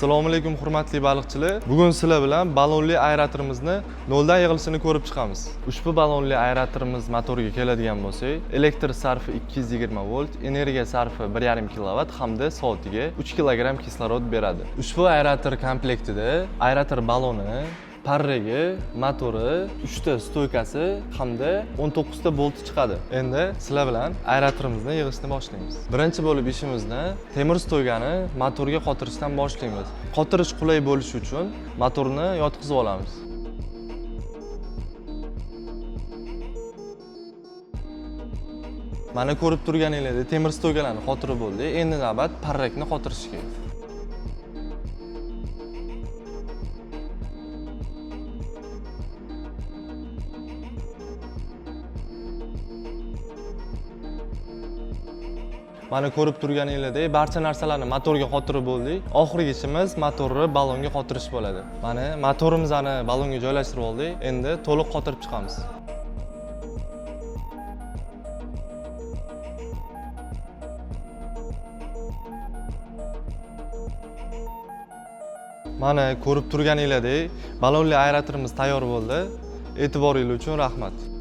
Assalomu alaykum hurmatli baliqchilar. Bugun sizlar bilan balonli aeratorimizni noldan yig'ilishini ko'rib chiqamiz. Ushbu balonli aeratorimiz motoriga keladigan bo'lsak, elektr sarfi 220 volt, energiya sarfi 1,5 kW hamda soatiga 3 kg kislorod beradi. Ushbu aerator komplektida aerator baloni, parragi, motori, 3 ta stoykasi hamda 19 ta bolt chiqadi. Endi sizlar bilan aeratorimizni yig'ishni boshlaymiz. Birinchi bo'lib ishimizni temir stoykani motorga qotirishdan boshlaymiz. Qotirish qulay bo'lishi uchun motorni yotqizib olamiz. Mana ko'rib turganingizdek temir stoykalarni qotirib bo'ldik. Endi navbat parrakni qotirishga. Mana ko'rib turganingizdek barcha narsalarni motorga qotirib bo'ldik. Oxirgi ishimiz motorni balonga qotirish bo'ladi. Mana motorimizni balonga joylashtirib oldik. Endi to'liq qotirib chiqamiz. Mana ko'rib turganingizdek balonli aeratorimiz tayyor bo'ldi. E'tiboringiz uchun rahmat.